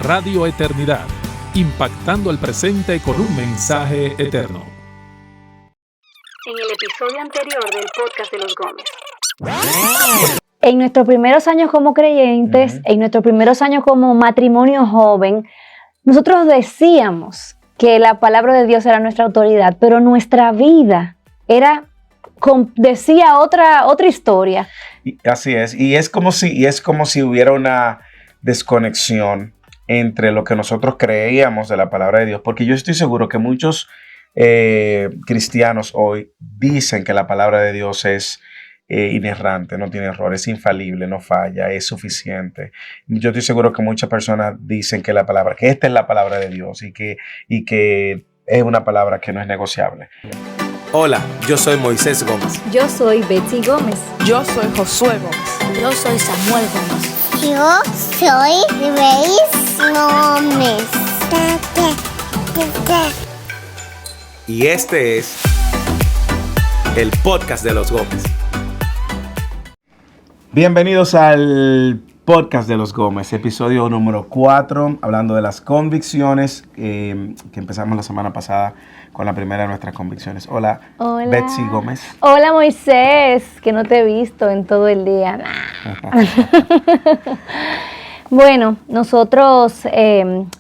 Radio Eternidad, impactando el presente con un mensaje eterno. En el episodio anterior del podcast de los Gómez. En nuestros primeros años como creyentes, en nuestros primeros años como matrimonio joven, nosotros decíamos que la palabra de Dios era nuestra autoridad, pero nuestra vida decía otra historia. Así es, y es como si hubiera una desconexión entre lo que nosotros creíamos de la palabra de Dios, porque yo estoy seguro que muchos cristianos hoy dicen que la palabra de Dios es inerrante, no tiene error, es infalible, no falla, es suficiente. Yo estoy seguro que muchas personas dicen que esta es la palabra de Dios y que es una palabra que no es negociable. Hola, yo soy Moisés Gómez. Yo soy Betsy Gómez. Yo soy Josué Gómez. Yo soy Samuel Gómez. Yo soy Grace Gómez. Y este es el podcast de los Gómez. Bienvenidos al podcast de los Gómez, episodio número 4, hablando de las convicciones que empezamos la semana pasada con la primera de nuestras convicciones. Hola. Betsy Gómez. Hola Moisés, que no te he visto en todo el día. Bueno, nosotros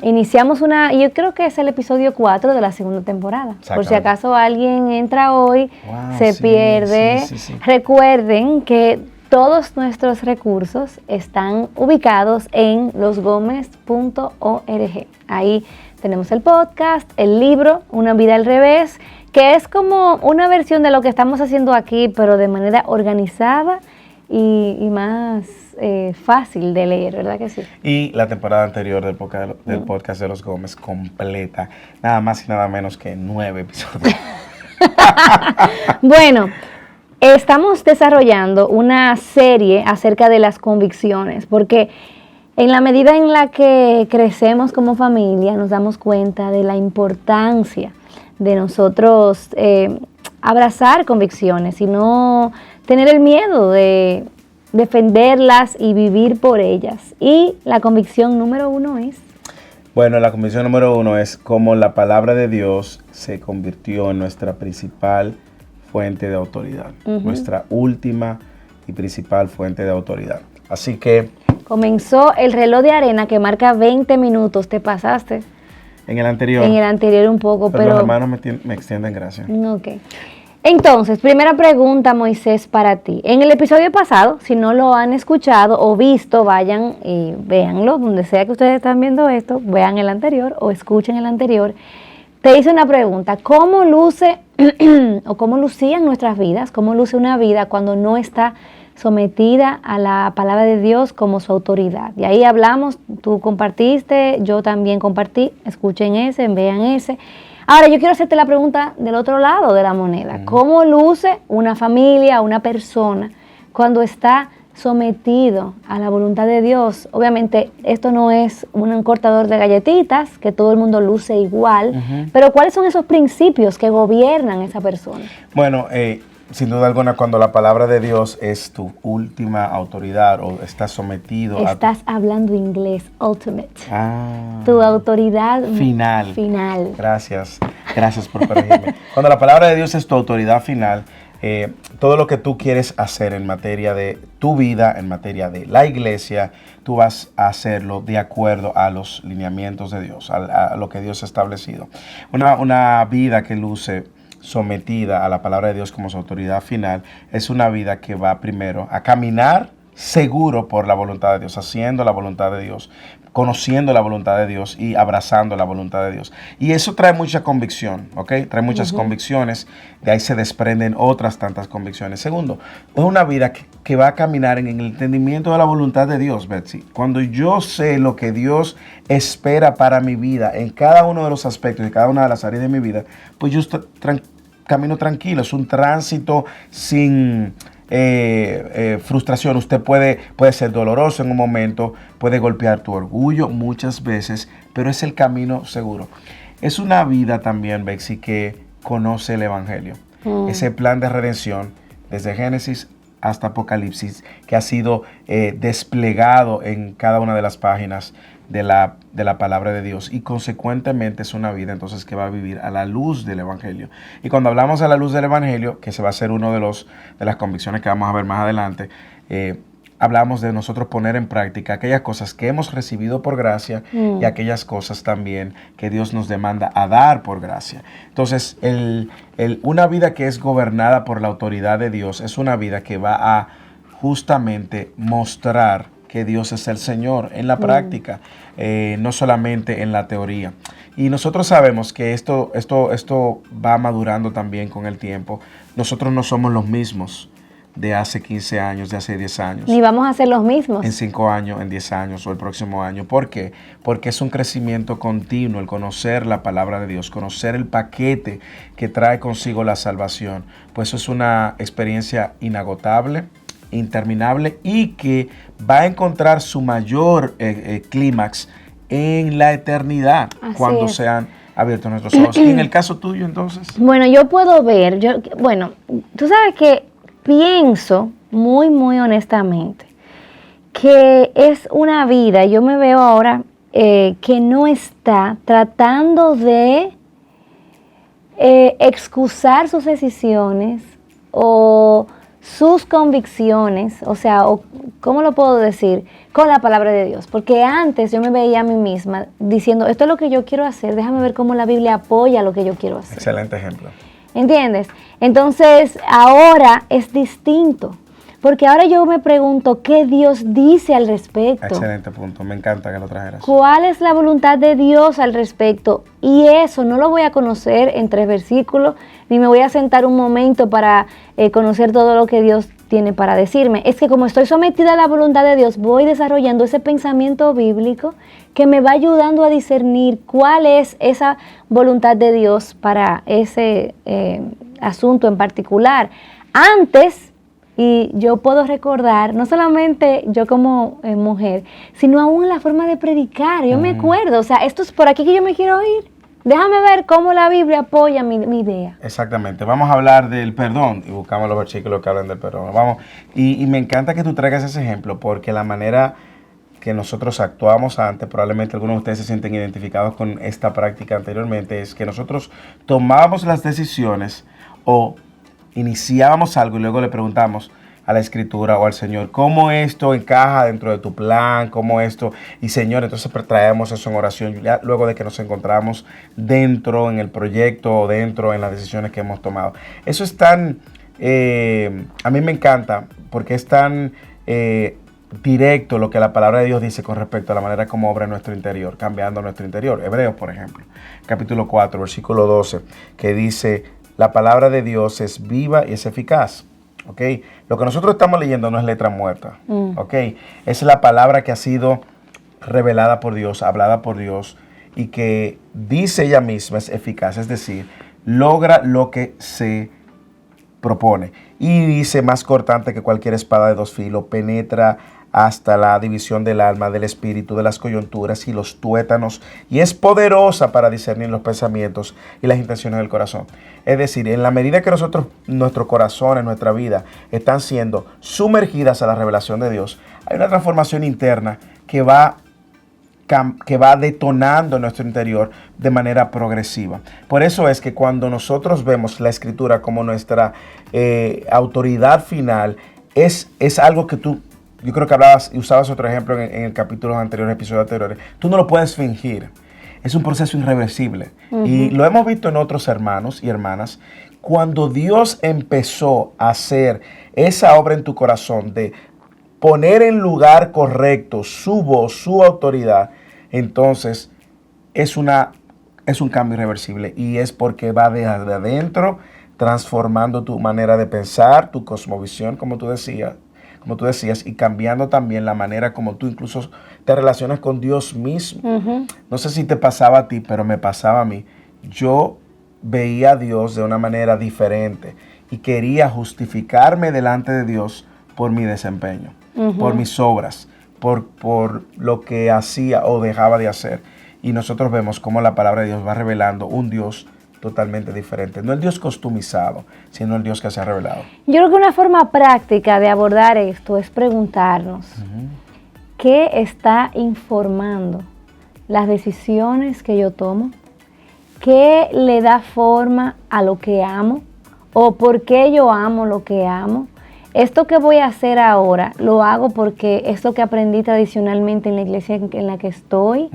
iniciamos yo creo que es el episodio 4 de la segunda temporada. Por si acaso alguien entra hoy, se pierde. Sí. Recuerden que todos nuestros recursos están ubicados en losgomez.org. Ahí tenemos el podcast, el libro, Una vida al revés, que es como una versión de lo que estamos haciendo aquí, pero de manera organizada y más fácil de leer, ¿verdad que sí? Y la temporada anterior del podcast de los Gómez completa, nada más y nada menos que 9 episodios. Bueno, estamos desarrollando una serie acerca de las convicciones, porque en la medida en la que crecemos como familia, nos damos cuenta de la importancia de nosotros abrazar convicciones y no tener el miedo de defenderlas y vivir por ellas. Y la convicción número 1 es... Bueno, la convicción número 1 es cómo la palabra de Dios se convirtió en nuestra principal fuente de autoridad, nuestra última y principal fuente de autoridad. Así que... Comenzó el reloj de arena que marca 20 minutos, ¿te pasaste? En el anterior. En el anterior un poco, pero... los hermanos me extienden gracias. Ok. Entonces, primera pregunta, Moisés, para ti. En el episodio pasado, si no lo han escuchado o visto, vayan y véanlo, donde sea que ustedes están viendo esto, vean el anterior o escuchen el anterior. Te hice una pregunta, ¿cómo luce o cómo lucían nuestras vidas? ¿Cómo luce una vida cuando no está sometida a la palabra de Dios como su autoridad? Y ahí hablamos, tú compartiste, yo también compartí, escuchen ese, vean ese. Ahora yo quiero hacerte la pregunta del otro lado de la moneda. ¿Cómo luce una familia, una persona cuando está sometido a la voluntad de Dios? Obviamente esto no es un cortador de galletitas, que todo el mundo luce igual, pero ¿cuáles son esos principios que gobiernan esa persona? Bueno, sin duda alguna, cuando la palabra de Dios es tu última autoridad o estás sometido Estás hablando inglés, ultimate. Tu autoridad final. Gracias por corregirme. Cuando la palabra de Dios es tu autoridad final, todo lo que tú quieres hacer en materia de tu vida, en materia de la iglesia, tú vas a hacerlo de acuerdo a los lineamientos de Dios, a lo que Dios ha establecido. Una vida que luce sometida a la palabra de Dios como su autoridad final es una vida que va primero a caminar seguro por la voluntad de Dios, haciendo la voluntad de Dios, conociendo la voluntad de Dios y abrazando la voluntad de Dios. Y eso trae mucha convicción, ¿ok? Trae muchas convicciones, de ahí se desprenden otras tantas convicciones. Segundo, es una vida que va a caminar en el entendimiento de la voluntad de Dios, Betsy. Cuando yo sé lo que Dios espera para mi vida, en cada uno de los aspectos y cada una de las áreas de mi vida, pues yo camino tranquilo, es un tránsito sin frustración. Usted puede ser doloroso en un momento, puede golpear tu orgullo muchas veces, pero es el camino seguro. Es una vida también, Betsy, que conoce el Evangelio. Ese plan de redención desde Génesis hasta Apocalipsis, que ha sido desplegado en cada una de las páginas de la palabra de Dios y consecuentemente es una vida entonces que va a vivir a la luz del Evangelio. Y cuando hablamos a la luz del Evangelio, que se va a ser uno de las convicciones que vamos a ver más adelante, hablamos de nosotros poner en práctica aquellas cosas que hemos recibido por gracia y aquellas cosas también que Dios nos demanda a dar por gracia. Entonces, una vida que es gobernada por la autoridad de Dios es una vida que va a justamente mostrar que Dios es el Señor en la práctica, no solamente en la teoría. Y nosotros sabemos que esto va madurando también con el tiempo. Nosotros no somos los mismos de hace 15 años, de hace 10 años. Ni vamos a ser los mismos. En 5 años, en 10 años o el próximo año. ¿Por qué? Porque es un crecimiento continuo, el conocer la palabra de Dios, conocer el paquete que trae consigo la salvación. Pues eso es una experiencia inagotable, interminable y que va a encontrar su mayor clímax en la eternidad. Así cuando es. sean abiertos nuestros ojos. ¿Y en el caso tuyo entonces? Bueno, yo puedo ver, tú sabes que pienso muy, muy honestamente que es una vida, yo me veo ahora que no está tratando de excusar sus decisiones o sus convicciones, o sea, ¿cómo lo puedo decir? Con la palabra de Dios, porque antes yo me veía a mí misma diciendo, esto es lo que yo quiero hacer, déjame ver cómo la Biblia apoya lo que yo quiero hacer. Excelente ejemplo. ¿Entiendes? Entonces, ahora es distinto, porque ahora yo me pregunto qué Dios dice al respecto. Excelente punto, me encanta que lo trajeras. ¿Cuál es la voluntad de Dios al respecto? Y eso no lo voy a conocer en 3 versículos, ni me voy a sentar un momento para conocer todo lo que Dios tiene para decirme. Es que como estoy sometida a la voluntad de Dios, voy desarrollando ese pensamiento bíblico que me va ayudando a discernir cuál es esa voluntad de Dios para ese asunto en particular. Antes, y yo puedo recordar, no solamente yo como mujer, sino aún la forma de predicar. Yo me acuerdo, o sea, esto es por aquí que yo me quiero ir. Déjame ver cómo la Biblia apoya mi idea. Exactamente. Vamos a hablar del perdón y buscamos los versículos que hablan del perdón. Vamos. Y me encanta que tú traigas ese ejemplo porque la manera que nosotros actuamos antes, probablemente algunos de ustedes se sienten identificados con esta práctica anteriormente, es que nosotros tomábamos las decisiones o iniciábamos algo y luego le preguntamos a la Escritura o al Señor, ¿cómo esto encaja dentro de tu plan? ¿Cómo esto? Y Señor, entonces traemos eso en oración, ya luego de que nos encontramos dentro en el proyecto o dentro en las decisiones que hemos tomado. Eso es tan, a mí me encanta porque es tan directo lo que la palabra de Dios dice con respecto a la manera como obra en nuestro interior, cambiando nuestro interior. Hebreos, por ejemplo, capítulo 4, versículo 12, que dice, la palabra de Dios es viva y es eficaz. ¿Okay? Lo que nosotros estamos leyendo no es letra muerta. ¿Okay? Es la palabra que ha sido revelada por Dios, hablada por Dios y que dice ella misma es eficaz, es decir, logra lo que se propone. Y dice más cortante que cualquier espada de 2 filos, penetra hasta la división del alma, del espíritu, de las coyunturas y los tuétanos, y es poderosa para discernir los pensamientos y las intenciones del corazón. Es decir, en la medida que nuestros corazones, nuestra vida, están siendo sumergidas a la revelación de Dios, hay una transformación interna que va detonando en nuestro interior de manera progresiva. Por eso es que cuando nosotros vemos la Escritura como nuestra autoridad final, es algo que yo creo que hablabas y usabas otro ejemplo en el capítulo anterior, episodios anteriores. Tú no lo puedes fingir. Es un proceso irreversible. Y lo hemos visto en otros hermanos y hermanas. Cuando Dios empezó a hacer esa obra en tu corazón de poner en lugar correcto su voz, su autoridad, entonces es un cambio irreversible. Y es porque va de adentro transformando tu manera de pensar, tu cosmovisión, como tú decías, y cambiando también la manera como tú incluso te relacionas con Dios mismo. No sé si te pasaba a ti, pero me pasaba a mí. Yo veía a Dios de una manera diferente y quería justificarme delante de Dios por mi desempeño, por mis obras, por lo que hacía o dejaba de hacer. Y nosotros vemos cómo la palabra de Dios va revelando un Dios totalmente diferente. No el Dios costumizado, sino el Dios que se ha revelado. Yo creo que una forma práctica de abordar esto es preguntarnos ¿qué está informando las decisiones que yo tomo, qué le da forma a lo que amo o por qué yo amo lo que amo. Esto que voy a hacer ahora lo hago porque es lo que aprendí tradicionalmente en la iglesia en la que estoy.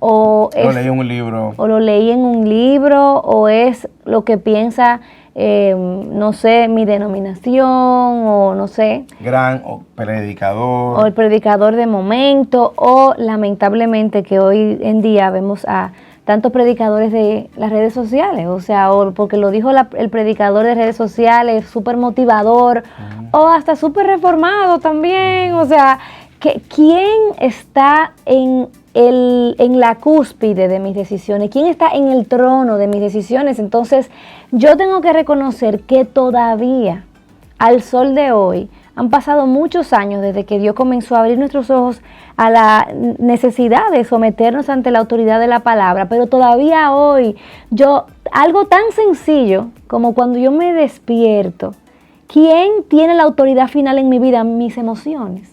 O lo leí en un libro. O lo leí en un libro, o es lo que piensa, no sé, mi denominación, o no sé. Gran o predicador. O el predicador de momento, o lamentablemente que hoy en día vemos a tantos predicadores de las redes sociales, o sea, o porque lo dijo el predicador de redes sociales, súper motivador, o hasta súper reformado también, o sea, ¿quién está en la cúspide de mis decisiones? ¿Quién está en el trono de mis decisiones? Entonces, yo tengo que reconocer que todavía, al sol de hoy, han pasado muchos años desde que Dios comenzó a abrir nuestros ojos a la necesidad de someternos ante la autoridad de la palabra, pero todavía hoy, algo tan sencillo como cuando yo me despierto, ¿quién tiene la autoridad final en mi vida? Mis emociones,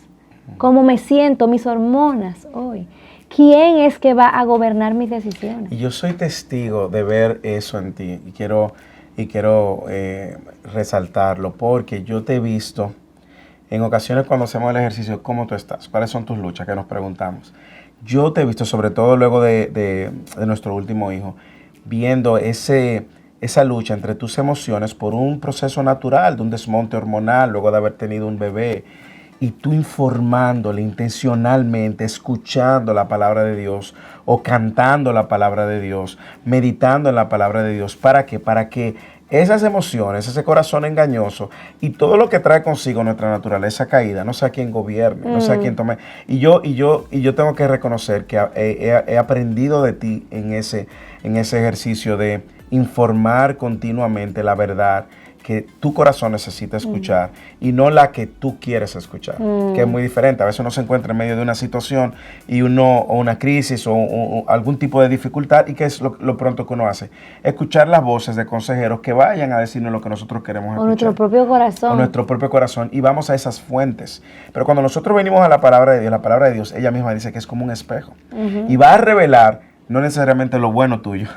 cómo me siento, mis hormonas hoy. ¿Quién es que va a gobernar mis decisiones? Y yo soy testigo de ver eso en ti y quiero resaltarlo porque yo te he visto en ocasiones cuando hacemos el ejercicio. ¿Cómo tú estás? ¿Cuáles son tus luchas? Que nos preguntamos. Yo te he visto, sobre todo luego de nuestro último hijo, viendo esa lucha entre tus emociones por un proceso natural de un desmonte hormonal luego de haber tenido un bebé. Y tú informándole intencionalmente, escuchando la palabra de Dios o cantando la palabra de Dios, meditando en la palabra de Dios. ¿Para qué? Para que esas emociones, ese corazón engañoso y todo lo que trae consigo nuestra naturaleza caída, no sea quien gobierne, no sea quien tome. Y yo tengo que reconocer que he aprendido de ti en ese ejercicio de informar continuamente la verdad que tu corazón necesita escuchar y no la que tú quieres escuchar, que es muy diferente. A veces uno se encuentra en medio de una situación y o una crisis o algún tipo de dificultad, y ¿qué es lo pronto que uno hace? Escuchar las voces de consejeros que vayan a decirnos lo que nosotros queremos escuchar. O nuestro propio corazón. O nuestro propio corazón, y vamos a esas fuentes. Pero cuando nosotros venimos a la palabra de Dios, la palabra de Dios, ella misma dice que es como un espejo. Y va a revelar no necesariamente lo bueno tuyo,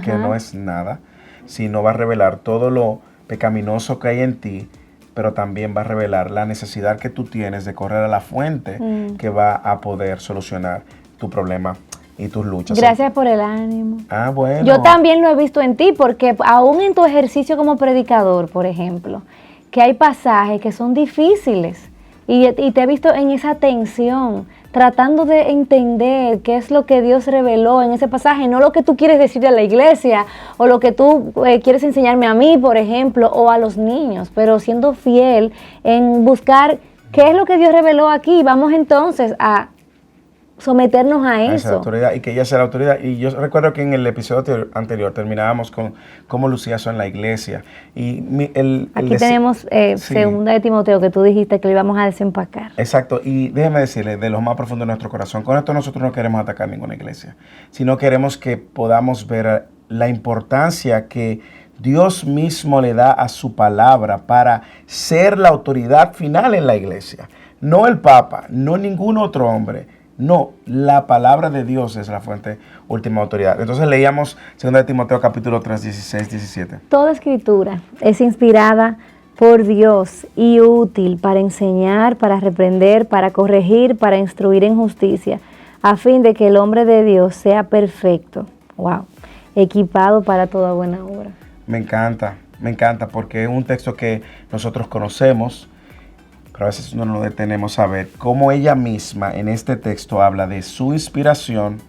que no es nada, sino va a revelar todo lo pecaminoso que hay en ti, pero también va a revelar la necesidad que tú tienes de correr a la fuente que va a poder solucionar tu problema y tus luchas. Gracias por el ánimo. Ah, bueno. Yo también lo he visto en ti, porque aún en tu ejercicio como predicador, por ejemplo, que hay pasajes que son difíciles y te he visto en esa tensión, tratando de entender qué es lo que Dios reveló en ese pasaje, no lo que tú quieres decirle a la iglesia o lo que tú quieres enseñarme a mí, por ejemplo, o a los niños, pero siendo fiel en buscar qué es lo que Dios reveló aquí. Vamos entonces a someternos a eso. Esa autoridad, y que ella sea la autoridad. Y yo recuerdo que en el episodio anterior terminábamos con cómo lucía eso en la iglesia. Y aquí tenemos segunda de Timoteo, que tú dijiste que lo íbamos a desempacar. Exacto, y déjeme decirle, de lo más profundo de nuestro corazón, con esto nosotros no queremos atacar ninguna iglesia, sino queremos que podamos ver la importancia que Dios mismo le da a su palabra para ser la autoridad final en la iglesia. No el Papa, no ningún otro hombre. No, la palabra de Dios es la fuente última autoridad. Entonces leíamos 2 de Timoteo capítulo 3, 16, 17. Toda escritura es inspirada por Dios y útil para enseñar, para reprender, para corregir, para instruir en justicia, a fin de que el hombre de Dios sea perfecto, equipado para toda buena obra. Me encanta, porque es un texto que nosotros conocemos, pero a veces no nos detenemos a ver cómo ella misma en este texto habla de su inspiración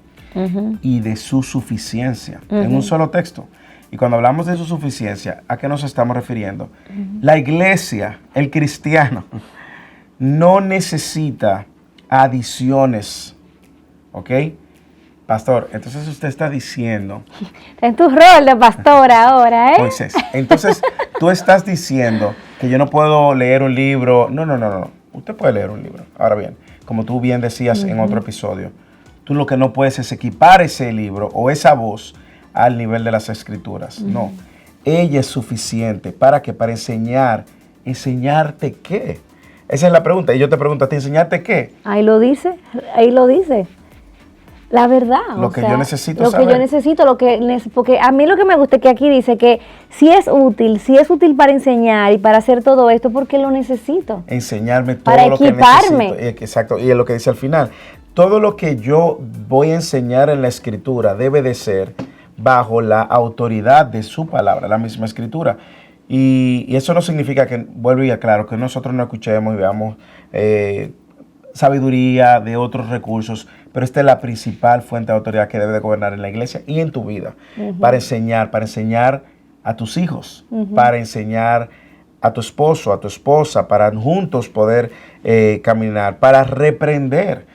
y de su suficiencia en un solo texto. Y cuando hablamos de su suficiencia, ¿a qué nos estamos refiriendo? La iglesia, el cristiano, no necesita adiciones, ¿ok? Pastor, entonces usted está diciendo... Está en tu rol de pastor ahora, ¿eh? Moisés, entonces tú estás diciendo que yo no puedo leer un libro. No. Usted puede leer un libro. Ahora bien, como tú bien decías en otro episodio, tú lo que no puedes es equipar ese libro o esa voz al nivel de las escrituras. No, ella es suficiente. ¿Para qué? Para enseñar. ¿Enseñarte qué? Esa es la pregunta. Y yo te pregunto a ti, ¿enseñarte qué? Ahí lo dice. la verdad. Lo que yo necesito Lo saber. que yo necesito, porque a mí lo que me gusta es que aquí dice que si es útil para enseñar y para hacer todo esto, porque lo necesito. Enseñarme todo Para lo que equiparme. necesito. Exacto, y es lo que dice al final. Todo lo que yo voy a enseñar en la Escritura debe de ser bajo la autoridad de su palabra, la misma Escritura. Y eso no significa que, vuelvo y aclaro, que nosotros no escuchemos y veamos sabiduría de otros recursos, pero esta es la principal fuente de autoridad que debe de gobernar en la iglesia y en tu vida, para enseñar a tus hijos, para enseñar a tu esposo, a tu esposa, para juntos poder caminar, para reprender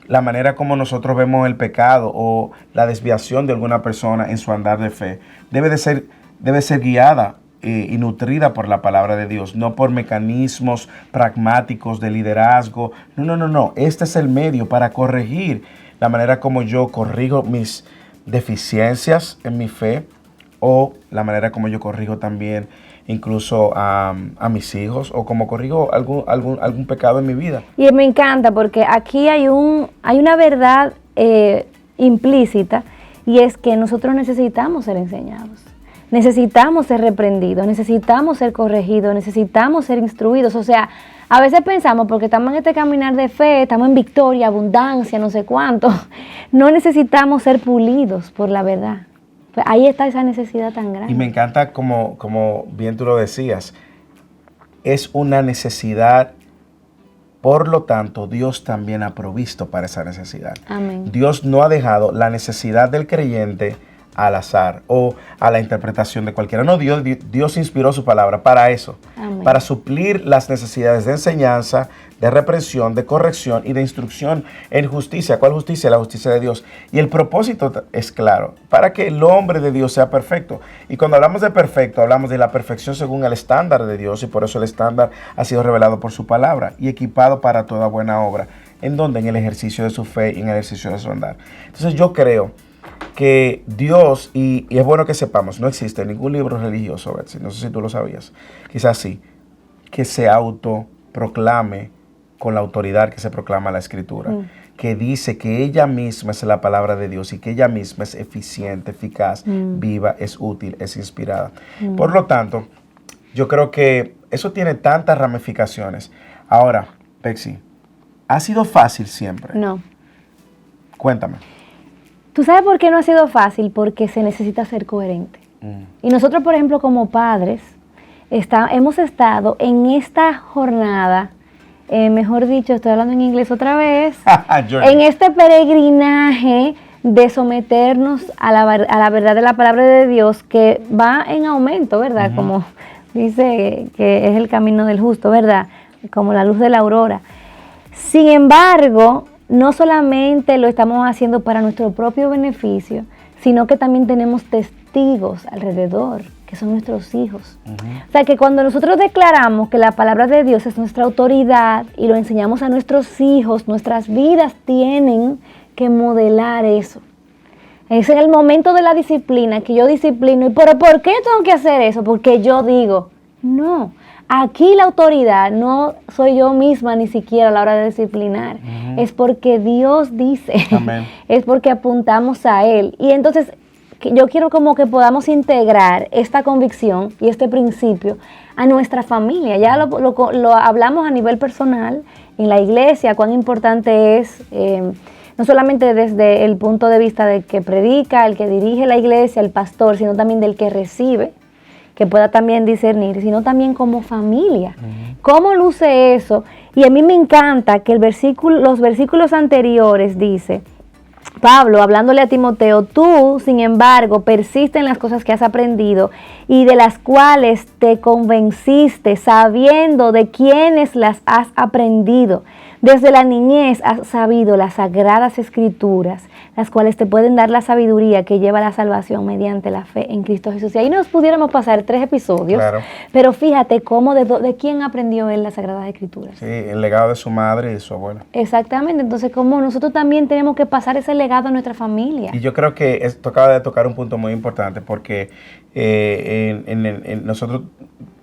la manera como nosotros vemos el pecado o la desviación de alguna persona en su andar de fe. Debe ser guiada y nutrida por la palabra de Dios, no por mecanismos pragmáticos de liderazgo. No. Este es el medio para corregir la manera como yo corrijo mis deficiencias en mi fe o la manera como yo corrijo también incluso a mis hijos o como corrijo algún pecado en mi vida. Y me encanta porque aquí hay una verdad implícita, y es que nosotros necesitamos ser enseñados. Necesitamos ser reprendidos, necesitamos ser corregidos, necesitamos ser instruidos. O sea, a veces pensamos, porque estamos en este caminar de fe, estamos en victoria, abundancia, no sé cuánto, no necesitamos ser pulidos por la verdad. Pues ahí está esa necesidad tan grande. Y me encanta como bien tú lo decías, es una necesidad, por lo tanto, Dios también ha provisto para esa necesidad. Amén. Dios no ha dejado la necesidad del creyente al azar o a la interpretación de cualquiera. No, Dios inspiró su palabra para eso, Amén. para suplir las necesidades de enseñanza, de reprensión, de corrección y de instrucción en justicia. ¿Cuál justicia? La justicia de Dios. Y el propósito es claro, para que el hombre de Dios sea perfecto. Y cuando hablamos de perfecto, hablamos de la perfección según el estándar de Dios, y por eso el estándar ha sido revelado por su palabra y equipado para toda buena obra. ¿En dónde? En el ejercicio de su fe y en el ejercicio de su andar. Entonces yo creo que Dios, y es bueno que sepamos, no existe ningún libro religioso, Betsy, no sé si tú lo sabías, quizás sí, que se autoproclame con la autoridad que se proclama la Escritura, que dice que ella misma es la palabra de Dios y que ella misma es eficiente, eficaz, viva, es útil, es inspirada. Por lo tanto, yo creo que eso tiene tantas ramificaciones. Ahora, Betsy, ¿ha sido fácil siempre? No. Cuéntame. ¿Tú sabes por qué no ha sido fácil? Porque se necesita ser coherente. Y nosotros, por ejemplo, como padres, hemos estado en esta jornada, mejor dicho, estoy hablando en inglés otra vez, en este peregrinaje de someternos a la verdad de la palabra de Dios, que va en aumento, ¿verdad? Como dice que es el camino del justo, ¿verdad? Como la luz de la aurora. Sin embargo, no solamente lo estamos haciendo para nuestro propio beneficio, sino que también tenemos testigos alrededor, que son nuestros hijos. O sea, que cuando nosotros declaramos que la palabra de Dios es nuestra autoridad y lo enseñamos a nuestros hijos, nuestras vidas tienen que modelar eso. Es en el momento de la disciplina que yo disciplino. ¿Pero por qué tengo que hacer eso? Porque yo digo, no. Aquí la autoridad no soy yo misma ni siquiera a la hora de disciplinar. Es porque Dios dice. Amén. Es porque apuntamos a Él. Y entonces yo quiero como que podamos integrar esta convicción y este principio a nuestra familia. Ya lo hablamos a nivel personal en la iglesia, cuán importante es, no solamente desde el punto de vista del que predica, el que dirige la iglesia, el pastor, sino también del que recibe, que pueda también discernir, sino también como familia. ¿Cómo luce eso? Y a mí me encanta que los versículos anteriores dice, Pablo, hablándole a Timoteo, tú, sin embargo, persiste en las cosas que has aprendido y de las cuales te convenciste, sabiendo de quiénes las has aprendido. Desde la niñez has sabido las sagradas escrituras, las cuales te pueden dar la sabiduría que lleva a la salvación mediante la fe en Cristo Jesús. Y ahí nos pudiéramos pasar 3 episodios, claro. Pero fíjate cómo de quién aprendió él las sagradas escrituras. Sí, el legado de su madre y de su abuela. Exactamente, entonces como nosotros también tenemos que pasar ese legado a nuestra familia. Y yo creo que acaba de tocar un punto muy importante porque nosotros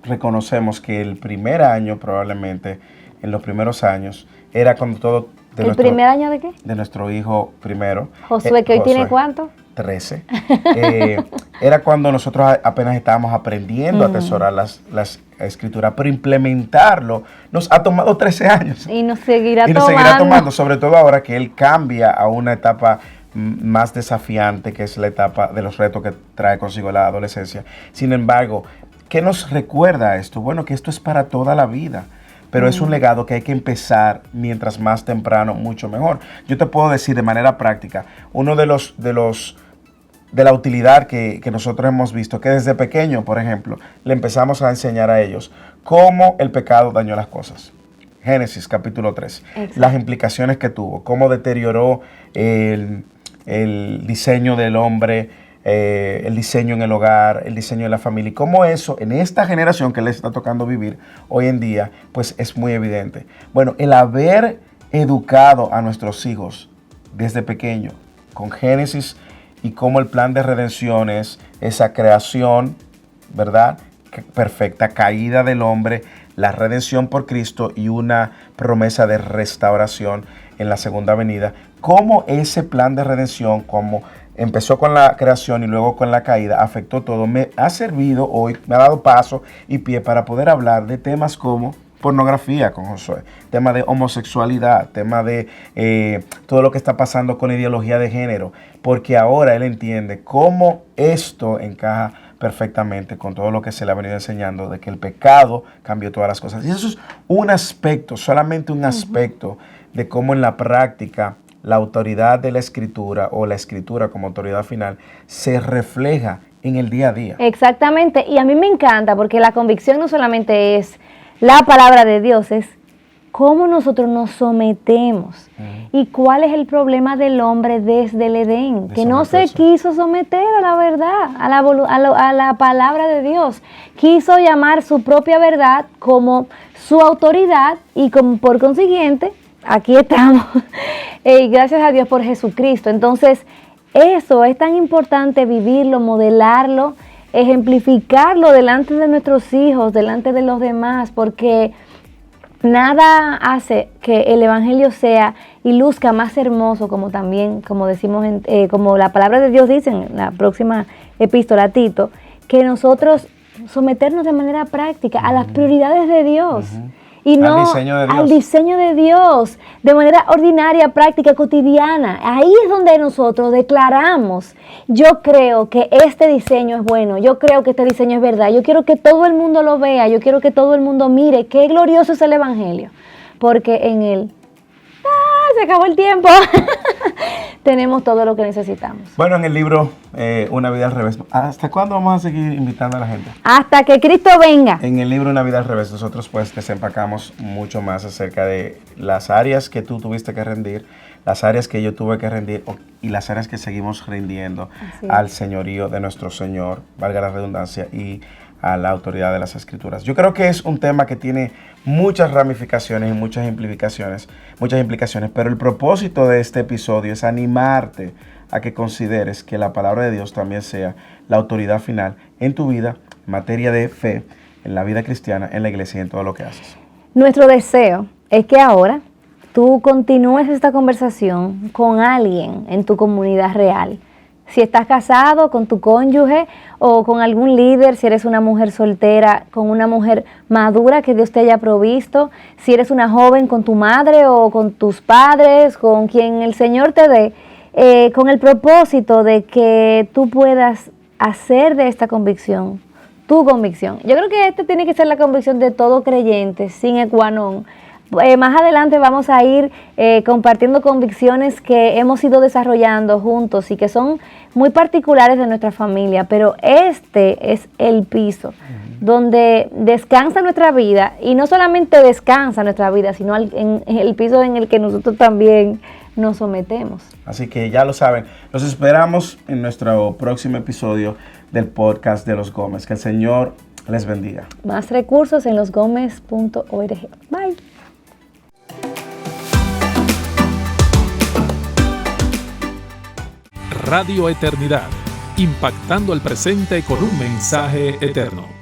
reconocemos que el primer año probablemente, en los primeros años, era cuando ¿El primer año de qué? De nuestro hijo primero. Josué, que hoy tiene ¿cuánto? 13. Era cuando nosotros apenas estábamos aprendiendo a atesorar las escrituras, pero implementarlo nos ha tomado 13 años. Y nos seguirá tomando, sobre todo ahora que él cambia a una etapa más desafiante, que es la etapa de los retos que trae consigo la adolescencia. Sin embargo, ¿qué nos recuerda esto? Bueno, que esto es para toda la vida, pero es un legado que hay que empezar mientras más temprano, mucho mejor. Yo te puedo decir de manera práctica, uno de la utilidad que nosotros hemos visto, que desde pequeño, por ejemplo, le empezamos a enseñar a ellos cómo el pecado dañó las cosas. Génesis capítulo 3, exacto, las implicaciones que tuvo, cómo deterioró el diseño del hombre, el diseño en el hogar, el diseño de la familia, y cómo eso en esta generación que les está tocando vivir hoy en día, pues es muy evidente. Bueno, el haber educado a nuestros hijos desde pequeño con Génesis y cómo el plan de redención es esa creación, ¿verdad?, perfecta, caída del hombre, la redención por Cristo y una promesa de restauración en la segunda venida. Cómo ese plan de redención, como empezó con la creación y luego con la caída, afectó todo, me ha servido hoy, me ha dado paso y pie para poder hablar de temas como pornografía con Josué, tema de homosexualidad, tema de todo lo que está pasando con la ideología de género, porque ahora él entiende cómo esto encaja perfectamente con todo lo que se le ha venido enseñando, de que el pecado cambió todas las cosas. Y eso es un aspecto, solamente un aspecto de cómo en la práctica la autoridad de la escritura o la escritura como autoridad final se refleja en el día a día. Exactamente, y a mí me encanta porque la convicción no solamente es la palabra de Dios, es cómo nosotros nos sometemos y cuál es el problema del hombre desde el Edén, que no se quiso someter a la verdad, a la palabra de Dios, quiso llamar su propia verdad como su autoridad y por consiguiente, aquí estamos, gracias a Dios por Jesucristo. Entonces, eso es tan importante vivirlo, modelarlo, ejemplificarlo delante de nuestros hijos, delante de los demás, porque nada hace que el evangelio sea y luzca más hermoso, como también, como decimos, como la palabra de Dios dice en la próxima epístola a Tito, que nosotros someternos de manera práctica a las prioridades de Dios. Y no al diseño de Dios, de manera ordinaria, práctica, cotidiana. Ahí es donde nosotros declaramos, yo creo que este diseño es bueno, yo creo que este diseño es verdad, yo quiero que todo el mundo lo vea, yo quiero que todo el mundo mire qué glorioso es el evangelio, porque en él, se acabó el tiempo, tenemos todo lo que necesitamos. Bueno, en el libro Una vida al revés, ¿hasta cuándo vamos a seguir invitando a la gente? Hasta que Cristo venga. En el libro Una vida al revés, nosotros pues desempacamos mucho más acerca de las áreas que tú tuviste que rendir, las áreas que yo tuve que rendir y las áreas que seguimos rindiendo al señorío de nuestro Señor, valga la redundancia, y a la autoridad de las Escrituras. Yo creo que es un tema que tiene muchas ramificaciones y muchas implicaciones, pero el propósito de este episodio es animarte a que consideres que la palabra de Dios también sea la autoridad final en tu vida, en materia de fe, en la vida cristiana, en la iglesia y en todo lo que haces. Nuestro deseo es que ahora tú continúes esta conversación con alguien en tu comunidad real. Si estás casado con tu cónyuge o con algún líder, si eres una mujer soltera, con una mujer madura que Dios te haya provisto, si eres una joven con tu madre o con tus padres, con quien el Señor te dé, con el propósito de que tú puedas hacer de esta convicción tu convicción. Yo creo que esta tiene que ser la convicción de todo creyente, sin qua non. Más adelante vamos a ir compartiendo convicciones que hemos ido desarrollando juntos y que son muy particulares de nuestra familia, pero este es el piso donde descansa nuestra vida, y no solamente descansa nuestra vida, sino en el piso en el que nosotros también nos sometemos. Así que ya lo saben, los esperamos en nuestro próximo episodio del podcast de Los Gómez. Que el Señor les bendiga. Más recursos en losgomez.org. Bye. Radio Eternidad, impactando el presente con un mensaje eterno.